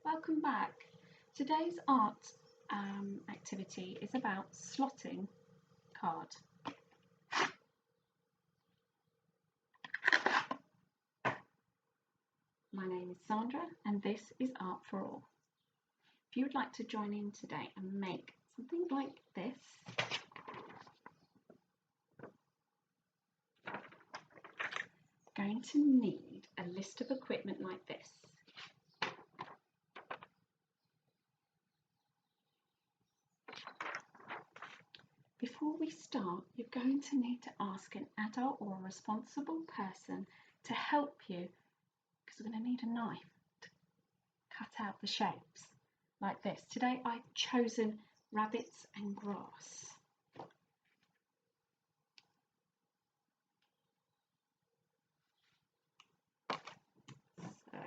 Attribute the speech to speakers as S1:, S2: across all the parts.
S1: Welcome back. Today's art activity is about slotting card. My name is Sandra and this is Art for All. If you would like to join in today and make something like this, you're going to need a list of equipment like this. Before we start, you're going to need to ask an adult or a responsible person to help you, because we're going to need a knife to cut out the shapes like this. Today I've chosen rabbits and grass. So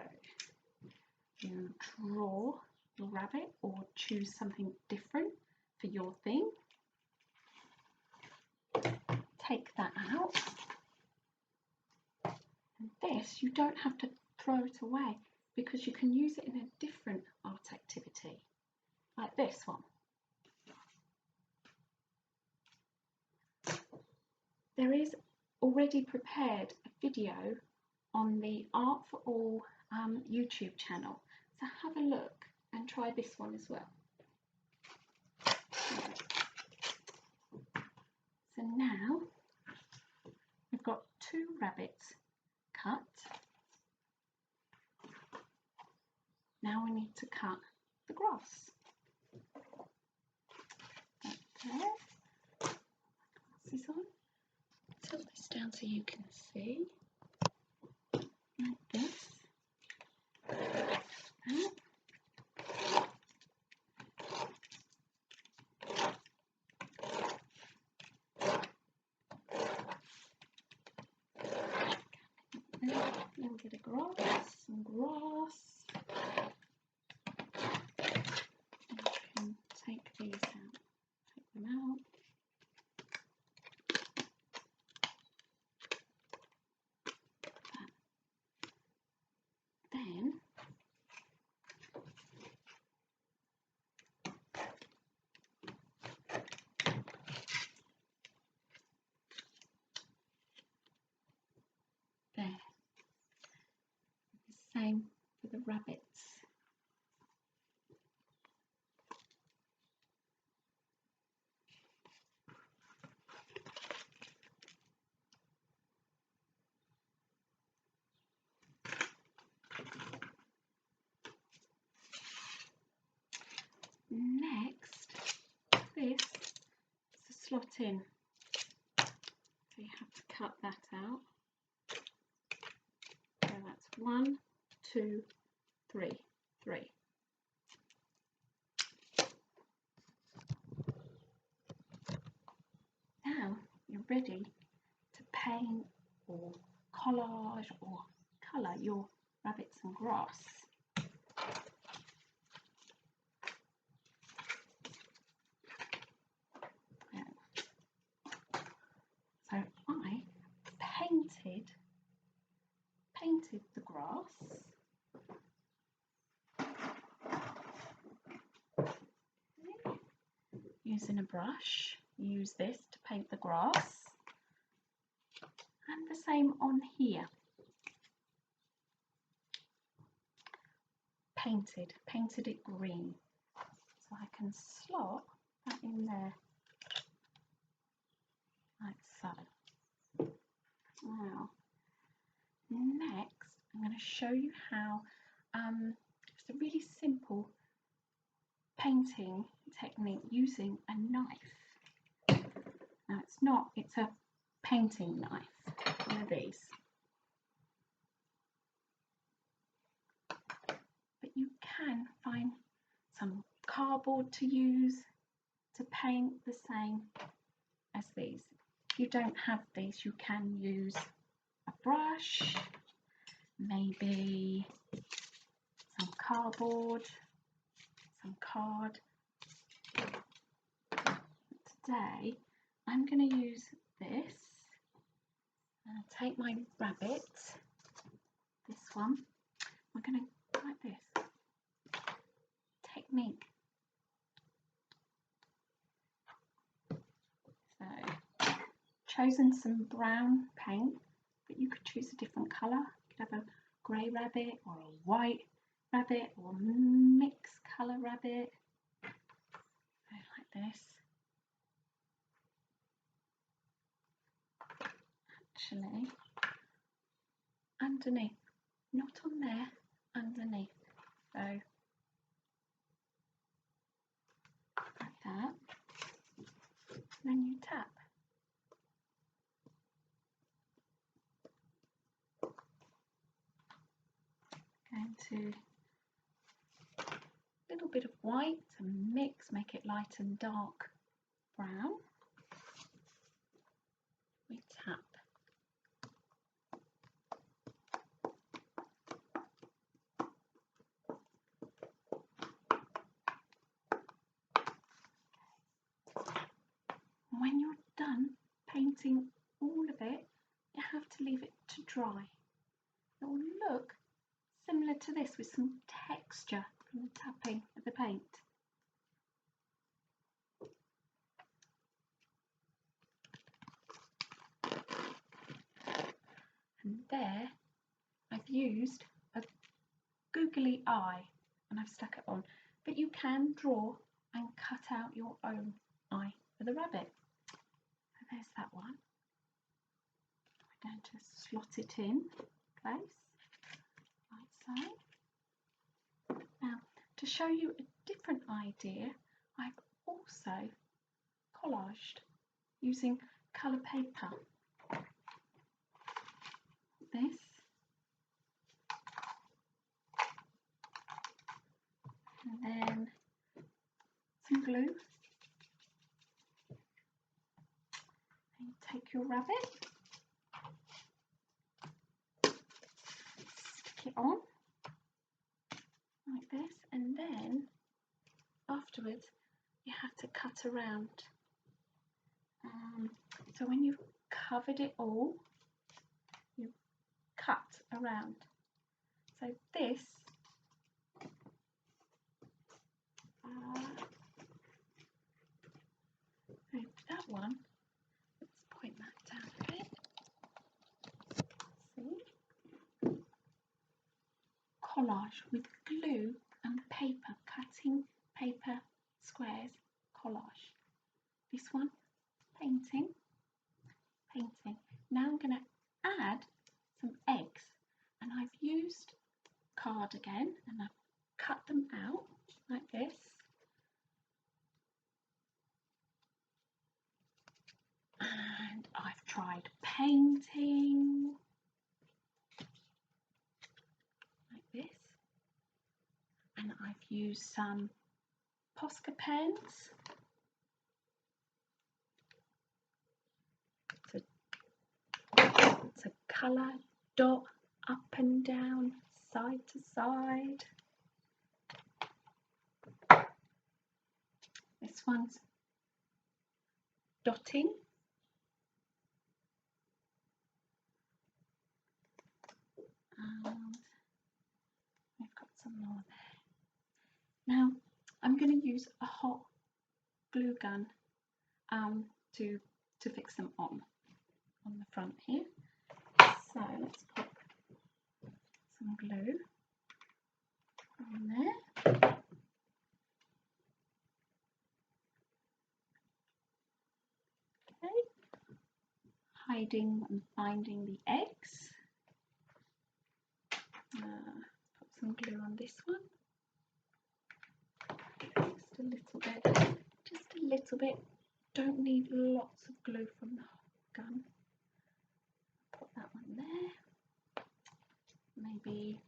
S1: you draw your rabbit or choose something different for your thing. Take that out, and this you don't have to throw it away because you can use it in a different art activity like this one. There is already prepared a video on the Art for All YouTube channel, so have a look and try this one as well. So now we've got two rabbits cut. Now we need to cut the grass. Okay. Glasses on. Tilt this down so you can see. Like this. Then get a grass, some grass, and you can take these out, take them out. Then there. The same for the rabbits. Next, this is a slot in. So you have to cut that out. So that's 1, 2, 3, 3. Now you're ready to paint or collage or colour your rabbits and grass. So I painted the grass. Using a brush, use this to paint the grass, and the same on here. Painted it green, so I can slot that in there like so. Now, next I'm going to show you how it's a really simple painting technique using a knife. Now it's a painting knife, one of these. But you can find some cardboard to use to paint the same as these. If you don't have these, you can use a brush, maybe some cardboard, some card. Today I'm going to use this. Take my rabbit, this one. We're going to like this. chosen some brown paint, but you could choose a different colour. You could have a grey rabbit or a white rabbit or a mixed colour rabbit, like this. Actually, underneath, not on there, underneath. So like that. Then you tap. Going to a little bit of white to mix, make it light and dark brown. We tap. When you're done painting all of it, you have to leave it to dry. It will look similar to this with some texture from the tapping of the paint. And there I've used a googly eye and I've stuck it on, but you can draw and cut out your own eye for the rabbit. So there's that one. We're going to slot it in place, like so. Now, to show you a different idea, I've also collaged using colour paper. This. And then some glue. And you take your rabbit, stick it on like this, and then afterwards you have to cut around. So when you've covered it all, you cut around. So this that one, let's point that down a bit. See? Collage with glue and paper, cutting paper squares, collage. This one, painting. Now I'm going to add some eggs, and I've used card again, and I've cut them out like this. And I've tried painting like this, and I've used some Posca pens to colour, dot up and down, side to side. This one's dotting. And we've got some more there. Now I'm going to use a hot glue gun to fix them on the front here. So let's put some glue on there. Okay, hiding and finding the eggs. Put some glue on this one. Just a little bit. Don't need lots of glue from the gun. Put that one there. Maybe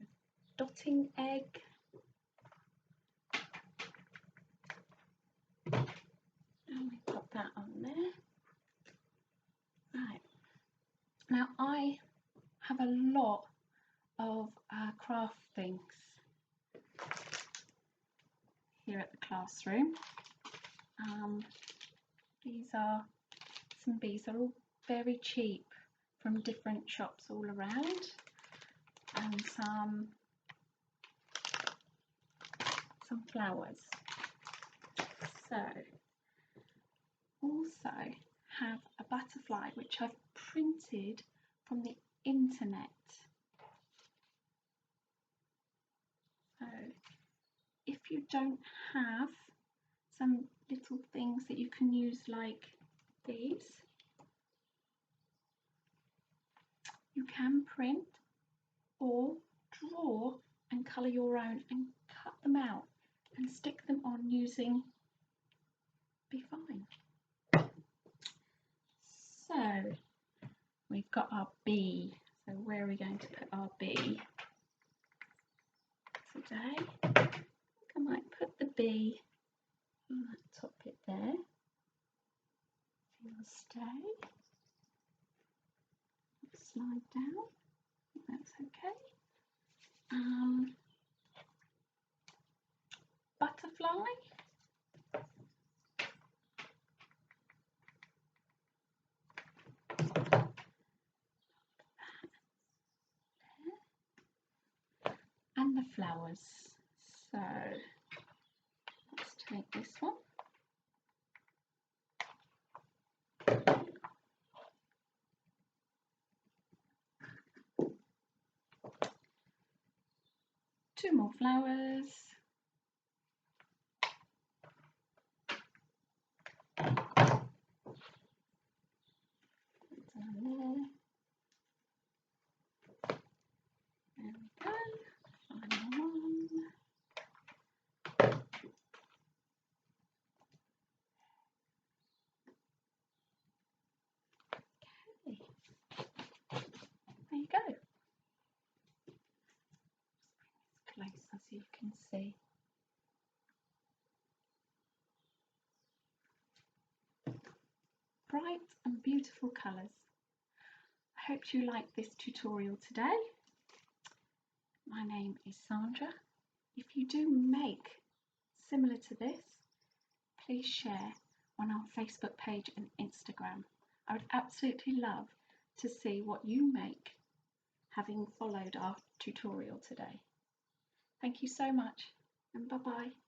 S1: a dotting egg. And we put that on there. Right. Now I have a lot of craft things here at the classroom. These are some bees. They're all very cheap from different shops all around, and some flowers. So also have a butterfly which I've printed from the internet. So if you don't have some little things that you can use like these, you can print or draw and colour your own and cut them out and stick them on using Be Fine. So we've got our bee. So where are we going to put our bee today? I think I might put the bee on that top bit there. It'll stay. Slide down. That's okay. Butterfly. And the flowers. So let's take this one. Two more flowers. Down there. There we go. Final one. Okay. There you go. Closer so you can see. Bright and beautiful colours. I hope you liked this tutorial today. My name is Sandra. If you do make similar to this, please share on our Facebook page and Instagram. I would absolutely love to see what you make having followed our tutorial today. Thank you so much and bye bye.